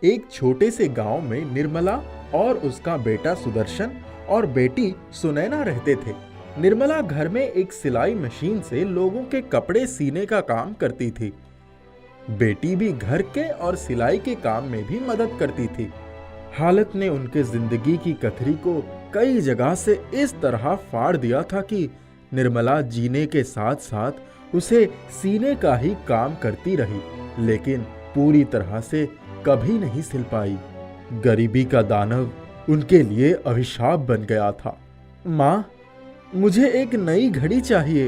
एक छोटे से गांव में निर्मला और उसका बेटा सुदर्शन और बेटी सुनैना रहते थे। निर्मला घर में एक सिलाई मशीन से लोगों के कपड़े सीने का काम करती थी। बेटी भी घर के और सिलाई के काम में भी मदद करती थी। हालत ने उनके जिंदगी की कथरी को कई जगह से इस तरह फाड़ दिया था कि निर्मला जीने के साथ साथ उसे सीने का ही काम करती रही, लेकिन पूरी तरह से कभी नहीं सिल पाई। गरीबी का दानव उनके लिए अभिशाप बन गया था। माँ, मुझे एक नई घड़ी चाहिए।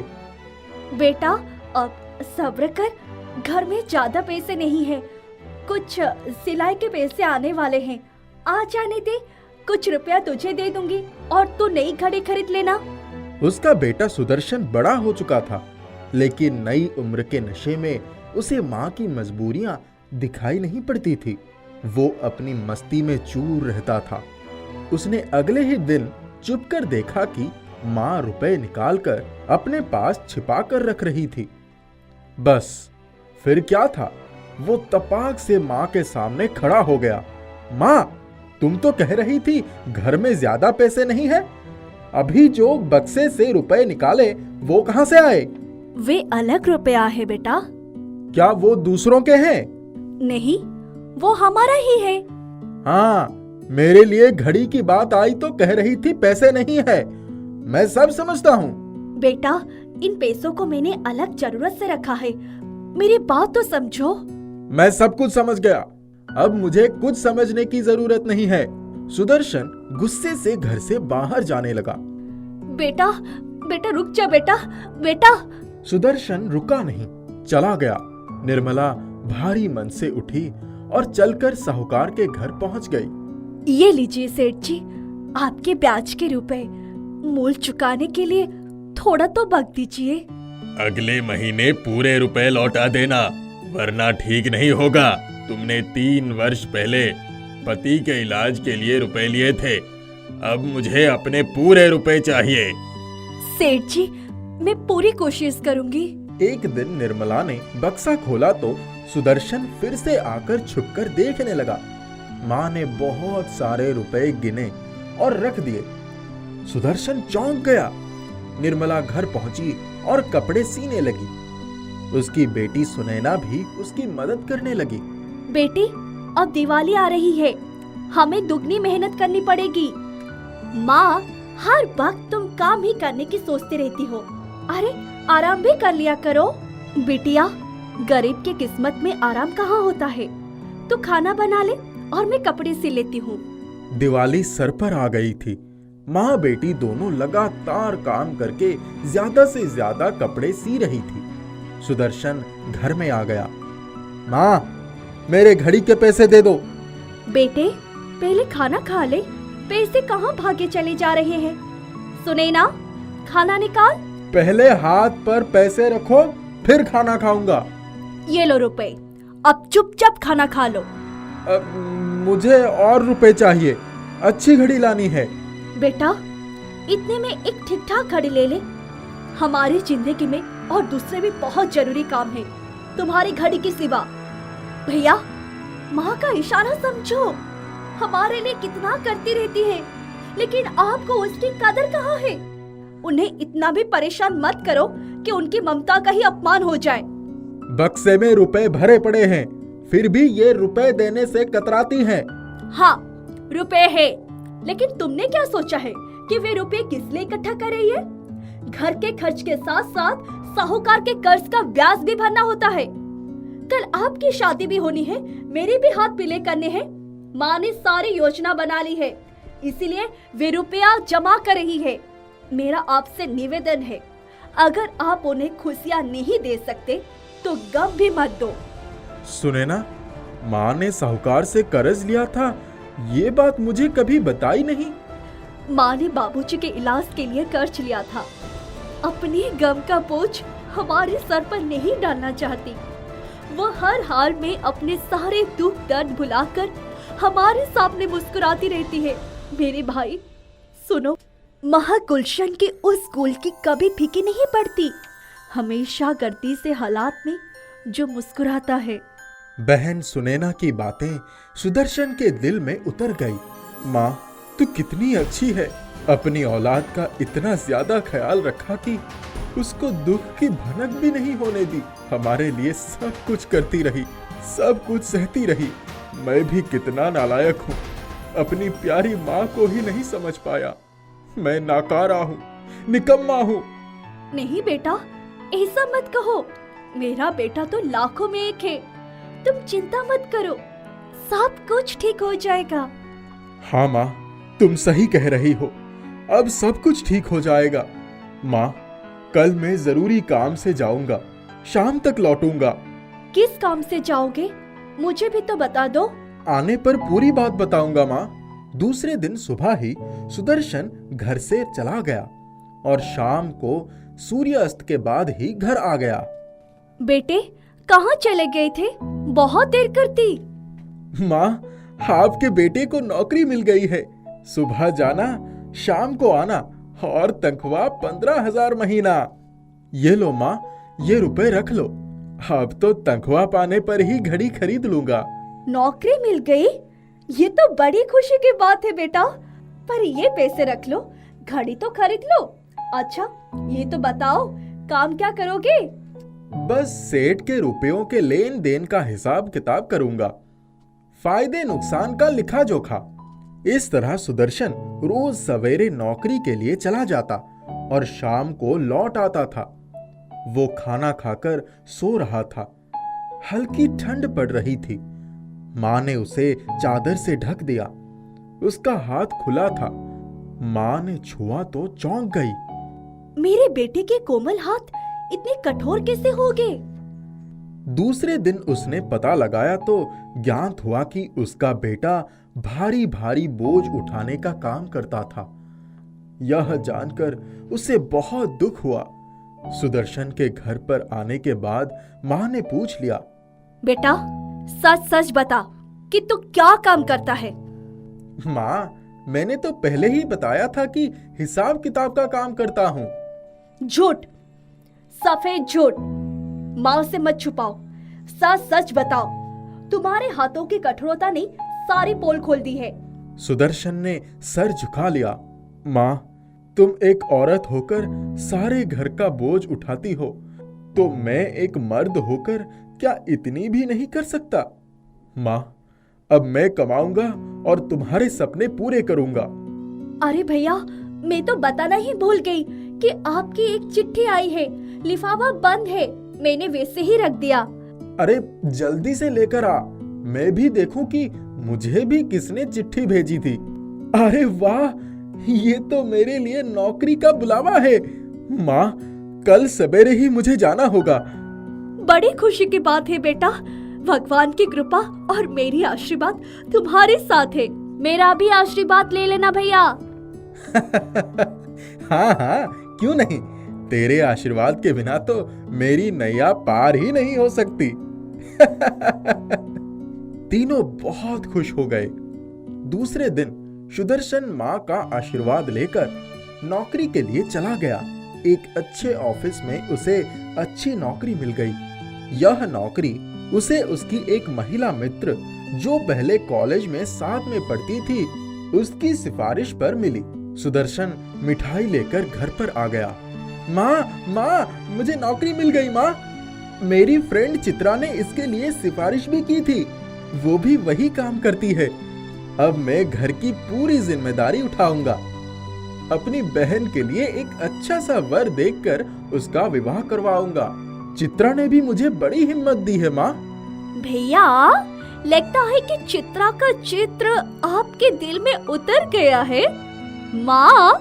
बेटा, अब सब्र कर, घर में ज्यादा पैसे नहीं है, कुछ सिलाई के पैसे आने वाले हैं, आ जाने दे, कुछ रुपया तुझे दे दूंगी और तू नई घड़ी खरीद लेना। उसका बेटा सुदर्शन बड़ा हो चुका था, लेकिन नई उम्र के नशे में उसे माँ की मजबूरियां दिखाई नहीं पड़ती थी। वो अपनी मस्ती में चूर रहता था। उसने अगले ही दिन चुपकर देखा कि माँ रुपए निकालकर अपने पास छिपा कर रख रही थी। बस फिर क्या था, वो तपाक से माँ के सामने खड़ा हो गया। माँ, तुम तो कह रही थी घर में ज्यादा पैसे नहीं है, अभी जो बक्से से रुपए निकाले वो कहाँ से आए? वे अलग रुपया है बेटा। क्या वो दूसरों के हैं? नहीं, वो हमारा ही है। हाँ, मेरे लिए घड़ी की बात आई तो कह रही थी पैसे नहीं है। मैं सब समझता हूँ। बेटा, इन पैसों को मैंने अलग जरूरत से रखा है, मेरी बात तो समझो। मैं सब कुछ समझ गया, अब मुझे कुछ समझने की जरूरत नहीं है। सुदर्शन गुस्से से घर से बाहर जाने लगा। बेटा, बेटा रुक जा बेटा, बेटा। सुदर्शन रुका नहीं, चला गया। निर्मला भारी मन से उठी और चलकर साहूकार के घर पहुंच गई। ये लीजिए सेठ जी, आपके ब्याज के रुपए, मूल चुकाने के लिए थोड़ा तो वक्त दीजिए। अगले महीने पूरे रुपए लौटा देना, वरना ठीक नहीं होगा। तुमने 3 वर्ष पहले पति के इलाज के लिए रुपए लिए थे, अब मुझे अपने पूरे रुपए चाहिए। सेठ जी, मैं पूरी कोशिश करूंगी। एक दिन निर्मला ने बक्सा खोला तो सुदर्शन फिर से आकर छुपकर देखने लगा। माँ ने बहुत सारे रुपए गिने और रख दिए। सुदर्शन चौंक गया। निर्मला घर पहुंची और कपड़े सीने लगी। उसकी बेटी सुनैना भी उसकी मदद करने लगी। बेटी, अब दिवाली आ रही है, हमें दुगनी मेहनत करनी पड़ेगी। माँ, हर वक्त तुम काम ही करने की सोचती रहती हो, अरे आराम भी कर लिया करो। बिटिया, गरीब की किस्मत में आराम कहाँ होता है। तू खाना बना ले और मैं कपड़े सिल लेती हूँ। दिवाली सर पर आ गई थी। माँ बेटी दोनों लगातार काम करके ज्यादा से ज्यादा कपड़े सी रही थी। सुदर्शन घर में आ गया। माँ, मेरे घड़ी के पैसे दे दो। बेटे, पहले खाना खा ले, पैसे कहाँ भागे चले जा रहे हैं। सुनैना, खाना निकाल। पहले हाथ पर पैसे रखो, फिर खाना खाऊंगा। ये लो रुपए, अब चुपचाप खाना खा लो। मुझे और रुपए चाहिए, अच्छी घड़ी लानी है। बेटा, इतने में एक ठीक ठाक घड़ी ले ले। हमारी जिंदगी में और दूसरे भी बहुत जरूरी काम है तुम्हारी घड़ी के सिवा। भैया, माँ का इशारा समझो, हमारे लिए कितना करती रहती है, लेकिन आपको उसकी कदर कहाँ है। उन्हें इतना भी परेशान मत करो कि उनकी ममता का ही अपमान हो जाए। बक्से में रुपए भरे पड़े हैं, फिर भी ये रुपए देने से कतराती हैं। हाँ, रुपए है, लेकिन तुमने क्या सोचा है कि वे रुपए किस लिए इकट्ठा कर रही है। घर के खर्च के साथ साथ साहूकार के कर्ज का ब्याज भी भरना होता है। कल आपकी शादी भी होनी है, मेरे भी हाथ पीले करने हैं। माँ ने सारी योजना बना ली है, इसीलिए वे रुपया जमा कर रही है। मेरा आपसे निवेदन है, अगर आप उन्हें खुशियाँ नहीं दे सकते तो गम भी मत दो। सुने ना, माँ ने साहूकार से कर्ज लिया था, ये बात मुझे कभी बताई नहीं। माँ ने बाबूजी के इलाज के लिए कर्ज लिया था। अपने गम का बोझ हमारे सर पर नहीं डालना चाहती। वो हर हाल में अपने सारे दुख दर्द भुलाकर हमारे सामने मुस्कुराती रहती है। मेरे भाई सुनो, महागुलशन के उस गुल की कभी फीकी नहीं पड़ती, हमेशा गर्दी से हालात में जो मुस्कुराता है। बहन सुनैना की बातें सुदर्शन के दिल में उतर गई। माँ, तू कितनी अच्छी है, अपनी औलाद का इतना ज्यादा ख्याल रखा कि उसको दुख की भनक भी नहीं होने दी। हमारे लिए सब कुछ करती रही, सब कुछ सहती रही। मैं भी कितना नालायक हूँ, अपनी प्यारी माँ को ही नहीं समझ पाया। मैं नाकारा हूँ, निकम्मा हूँ। नहीं बेटा, ऐसा मत कहो। मेरा बेटा तो लाखों में एक है। तुम चिंता मत करो, सब कुछ ठीक हो जाएगा। हाँ माँ, तुम सही कह रही हो, अब सब कुछ ठीक हो जाएगा। माँ, कल मैं जरूरी काम से जाऊंगा, शाम तक लौटूंगा। किस काम से जाओगे, मुझे भी तो बता दो। आने पर पूरी बात बताऊंगा माँ। दूसरे दिन सुबह ही सुदर्शन घर से चला गया और शाम को सूर्यास्त के बाद ही घर आ गया। बेटे, कहाँ चले गए थे? बहुत देर करती। माँ, आपके बेटे को नौकरी मिल गई है। सुबह जाना, शाम को आना और तनख्वाह 15,000 महीना। ये लो माँ, ये रुपए रख लो। अब तो तनख्वाह पाने पर ही घड़ी खरीद लूंगा। नौकरी मिल गई? ये तो बड़ी खुशी की बात है बेटा। पर ये पैसे रख लो, घड़ी तो खरीद लो। अच्छा, ये तो बताओ, काम क्या करोगे? बस सेठ के रुपयों के लेन देन का हिसाब किताब करूंगा, फायदे नुकसान का लिखा जोखा। इस तरह सुदर्शन रोज सवेरे नौकरी के लिए चला जाता और शाम को लौट आता था। वो खाना खाकर सो रहा था। हल्की ठंड पड़ रही थी। माँ ने उसे चादर से ढक दिया। उसका हाथ खुला था। माँ ने छुआ तो चौंक गई। मेरे बेटे के कोमल हाथ इतने कठोर कैसे हो गए? दूसरे दिन उसने पता लगाया तो ज्ञात हुआ कि उसका बेटा भारी भारी बोझ उठाने का काम करता था। यह जानकर उसे बहुत दुख हुआ। सुदर्शन के घर पर आने के बाद माँ ने पूछ लिया, बेटा, सच सच बता कि तू क्या काम करता है? माँ, मैंने तो पहले ही बताया था कि हिसाब किताब का काम करता हूँ। झूठ, सफेद झूठ। माँ से मत छुपाओ, सच सच बताओ। तुम्हारे हाथों की कठोरता ने सारी पोल खोल दी है। सुदर्शन ने सर झुका लिया। माँ, तुम एक औरत होकर सारे घर का बोझ उठाती हो, तो मैं एक मर्द होकर क्या इतनी भी नहीं कर सकता? माँ, अब मैं कमाऊंगा और तुम्हारे सपने पूरे करूंगा। अरे भैया, मैं तो बताना ही भूल गई कि आपकी एक चिट्ठी आई है। लिफाफा बंद है, मैंने वैसे ही रख दिया। अरे जल्दी से लेकर आ, मैं भी देखूं कि मुझे भी किसने चिट्ठी भेजी थी। अरे वाह, ये तो मेरे लिए नौकरी का बुलावा है। माँ, कल सवेरे ही मुझे जाना होगा। बड़ी खुशी की बात है बेटा। भगवान की कृपा और मेरी आशीर्वाद तुम्हारे साथ है। मेरा भी आशीर्वाद ले लेना भैया। हाँ हाँ, क्यों नहीं। तेरे आशीर्वाद के बिना तो मेरी नैया पार ही नहीं हो सकती। तीनों बहुत खुश हो गए। दूसरे दिन सुदर्शन माँ का आशीर्वाद लेकर नौकरी के लिए चला गया। एक अच्छे ऑफिस में उसे अच्छी नौकरी मिल गई। यह नौकरी उसे उसकी एक महिला मित्र, जो पहले कॉलेज में साथ में पढ़ती थी, उसकी सिफारिश पर मिली। सुदर्शन मिठाई लेकर घर पर आ गया। माँ, मुझे नौकरी मिल गई माँ। मेरी फ्रेंड चित्रा ने इसके लिए सिफारिश भी की थी, वो भी वही काम करती है। अब मैं घर की पूरी जिम्मेदारी उठाऊंगा। अपनी बहन के लिए एक अच्छा सा वर देखकर उसका विवाह करवाऊंगा। चित्रा ने भी मुझे बड़ी हिम्मत दी है माँ। भैया, लगता है कि चित्रा का चित्र आपके दिल में उतर गया है। माँ,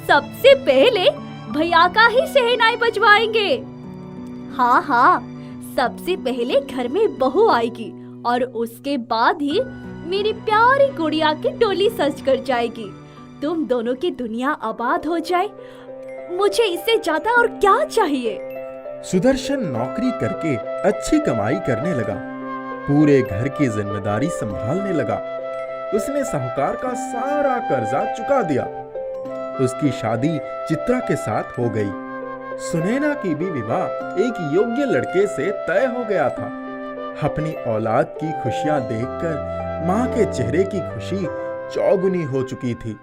सबसे पहले भैया का ही शहनाई बजवाएंगे। हाँ हाँ, सबसे पहले घर में बहू आएगी और उसके बाद ही मेरी प्यारी गुड़िया की डोली सज कर जाएगी। तुम दोनों की दुनिया आबाद हो जाए, मुझे इससे ज्यादा और क्या चाहिए। सुदर्शन नौकरी करके अच्छी कमाई करने लगा, पूरे घर की जिम्मेदारी संभालने लगा। उसने साहूकार का सारा कर्जा चुका दिया। उसकी शादी चित्रा के साथ हो गई। सुनैना की भी विवाह एक योग्य लड़के से तय हो गया था। अपनी औलाद की खुशियां देखकर माँ के चेहरे की खुशी चौगुनी हो चुकी थी।